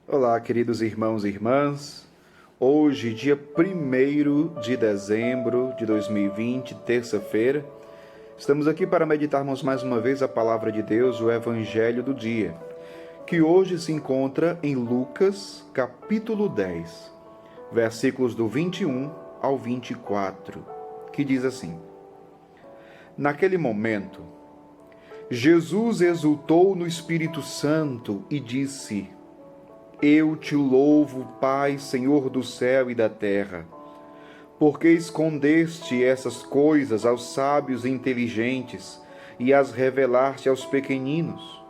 Olá, queridos irmãos e irmãs. Hoje, dia 1º de dezembro de 2020, terça-feira, estamos aqui para meditarmos mais uma vez a palavra de Deus, o Evangelho do dia, que hoje se encontra em Lucas, capítulo 10, versículos do 21 ao 24, que diz assim: Naquele momento, Jesus exultou no Espírito Santo e disse: Eu te louvo, Pai, Senhor do céu e da terra, porque escondeste essas coisas aos sábios e inteligentes e as revelaste aos pequeninos.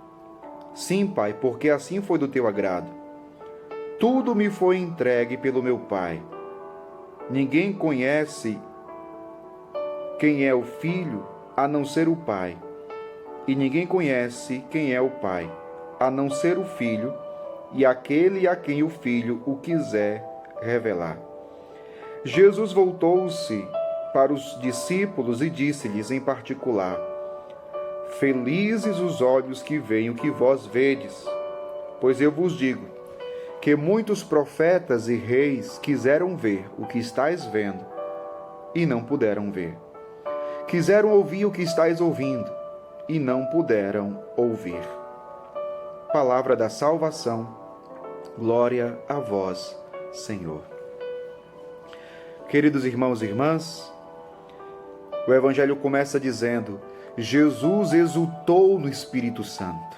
Sim, Pai, porque assim foi do teu agrado. Tudo me foi entregue pelo meu Pai. Ninguém conhece quem é o Filho a não ser o Pai, e ninguém conhece quem é o Pai a não ser o Filho e aquele a quem o Filho o quiser revelar. Jesus voltou-se para os discípulos e disse-lhes em particular: Felizes os olhos que veem o que vós vedes, pois eu vos digo que muitos profetas e reis quiseram ver o que estáis vendo e não puderam ver. Quiseram ouvir o que estáis ouvindo e não puderam ouvir. Palavra da salvação. Glória a vós, Senhor. Queridos irmãos e irmãs, o Evangelho começa dizendo: Jesus exultou no Espírito Santo.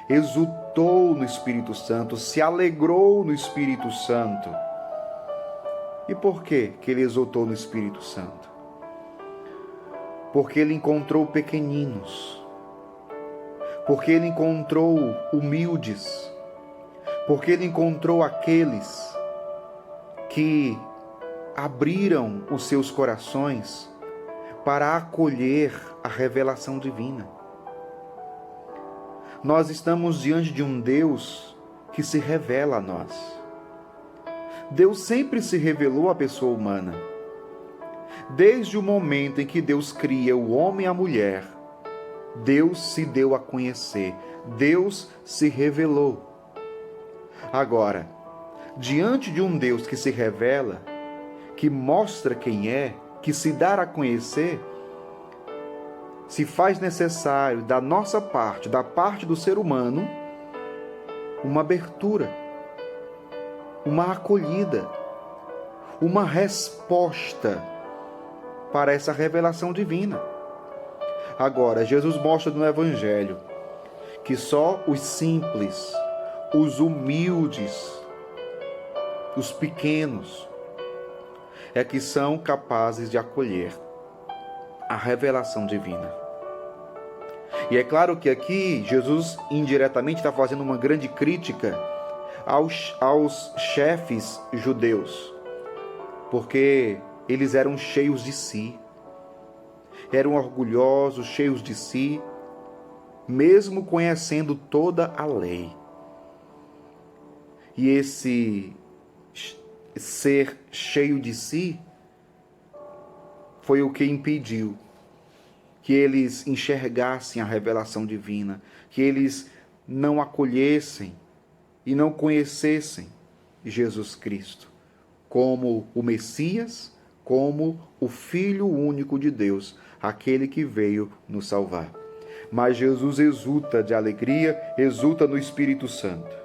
Exultou no Espírito Santo, se alegrou no Espírito Santo. E por que ele exultou no Espírito Santo? Porque ele encontrou pequeninos, porque ele encontrou humildes, porque ele encontrou aqueles que abriram os seus corações para acolher a revelação divina. Nós estamos diante de um Deus que se revela a nós. Deus sempre se revelou à pessoa humana. Desde o momento em que Deus cria o homem e a mulher, Deus se deu a conhecer, Deus se revelou. Agora, diante de um Deus que se revela, que mostra quem é, que se dá a conhecer, se faz necessário da nossa parte, da parte do ser humano, uma abertura, uma acolhida, uma resposta para essa revelação divina. Agora, Jesus mostra no Evangelho que só os simples, os humildes, os pequenos, é que são capazes de acolher a revelação divina. E é claro que aqui Jesus indiretamente está fazendo uma grande crítica aos chefes judeus, porque eles eram cheios de si, eram orgulhosos, cheios de si, mesmo conhecendo toda a lei. E esse ser cheio de si foi o que impediu que eles enxergassem a revelação divina, que eles não acolhessem e não conhecessem Jesus Cristo como o Messias, como o Filho único de Deus, aquele que veio nos salvar. Mas Jesus exulta de alegria, exulta no Espírito Santo.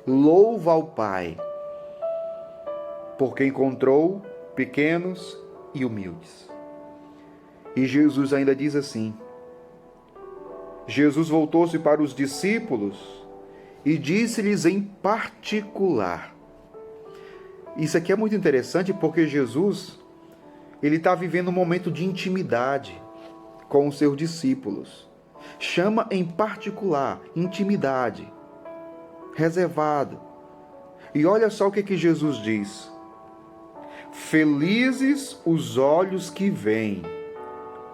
Louva ao Pai, porque encontrou pequenos e humildes. E Jesus ainda diz assim: Jesus voltou-se para os discípulos e disse-lhes em particular. Isso aqui é muito interessante porque Jesus, ele está vivendo um momento de intimidade com os seus discípulos. Chama em particular, intimidade, reservado. E olha só o que Jesus diz: Felizes os olhos que veem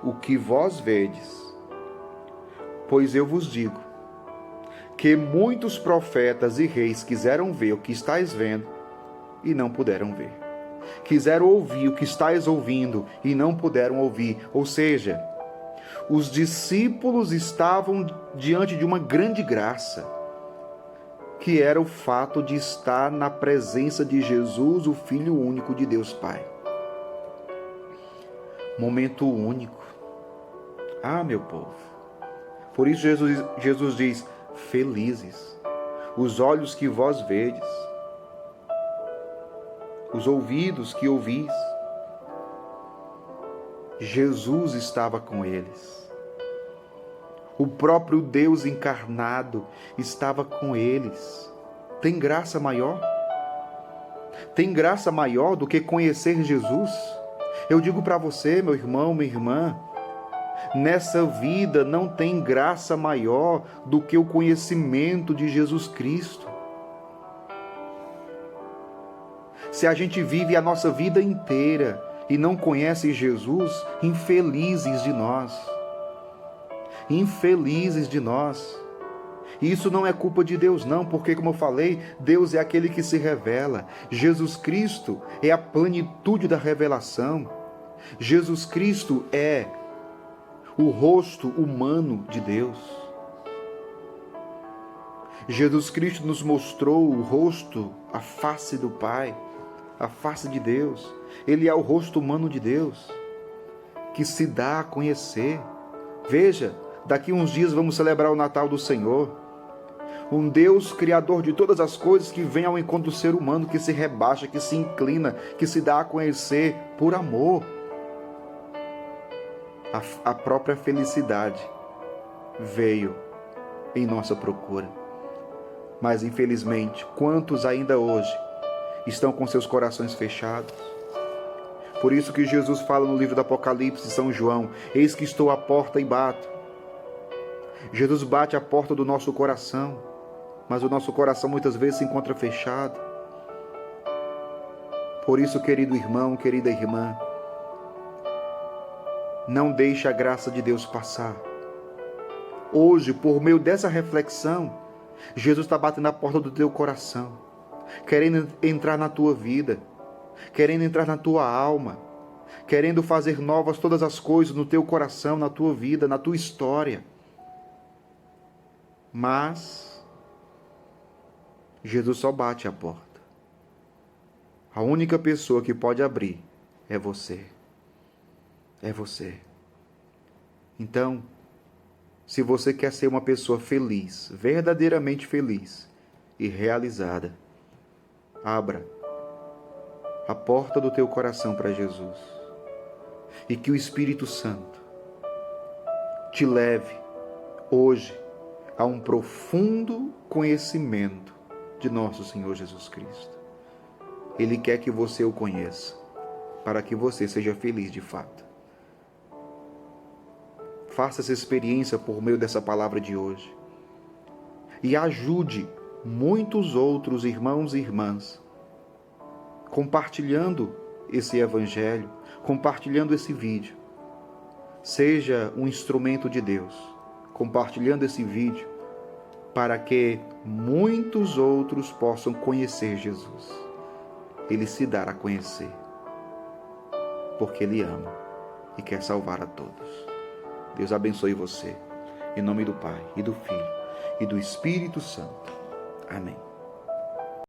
o que vós vedes, pois eu vos digo que muitos profetas e reis quiseram ver o que estáis vendo e não puderam ver. Quiseram ouvir o que estáis ouvindo e não puderam ouvir. Ou seja, os discípulos estavam diante de uma grande graça, que era o fato de estar na presença de Jesus, o Filho único de Deus Pai. Momento único. Ah, meu povo. Por isso Jesus diz, felizes os olhos que vós vedes, os ouvidos que ouvis. Jesus estava com eles. O próprio Deus encarnado estava com eles. Tem graça maior? Tem graça maior do que conhecer Jesus? Eu digo para você, meu irmão, minha irmã, nessa vida não tem graça maior do que o conhecimento de Jesus Cristo. Se a gente vive a nossa vida inteira e não conhece Jesus, infelizes de nós. Infelizes de nós. E isso não é culpa de Deus não, porque como eu falei, Deus é aquele que se revela. Jesus Cristo é a plenitude da revelação. Jesus Cristo é o rosto humano de Deus. Jesus Cristo nos mostrou o rosto, a face do Pai, a face de Deus. Ele é o rosto humano de Deus, que se dá a conhecer. Veja, daqui uns dias vamos celebrar o Natal do Senhor. Um Deus criador de todas as coisas que vem ao encontro do ser humano, que se rebaixa, que se inclina, que se dá a conhecer por amor. A própria felicidade veio em nossa procura. Mas infelizmente, quantos ainda hoje estão com seus corações fechados? Por isso que Jesus fala no livro do Apocalipse de São João, eis que estou à porta e bato. Jesus bate à porta do nosso coração, mas o nosso coração muitas vezes se encontra fechado. Por isso, querido irmão, querida irmã, não deixe a graça de Deus passar. Hoje, por meio dessa reflexão, Jesus está batendo na porta do teu coração, querendo entrar na tua vida, querendo entrar na tua alma, querendo fazer novas todas as coisas no teu coração, na tua vida, na tua história. Mas Jesus só bate a porta. A única pessoa que pode abrir é você. É você. Então, se você quer ser uma pessoa feliz, verdadeiramente feliz e realizada, abra a porta do teu coração para Jesus. E que o Espírito Santo te leve hoje a um profundo conhecimento de nosso Senhor Jesus Cristo. Ele quer que você o conheça, para que você seja feliz de fato. Faça essa experiência por meio dessa palavra de hoje. E ajude muitos outros irmãos e irmãs, compartilhando esse evangelho, compartilhando esse vídeo. Seja um instrumento de Deus, compartilhando esse vídeo, para que muitos outros possam conhecer Jesus. Ele se dará a conhecer, porque Ele ama e quer salvar a todos. Deus abençoe você, em nome do Pai, e do Filho, e do Espírito Santo. Amém.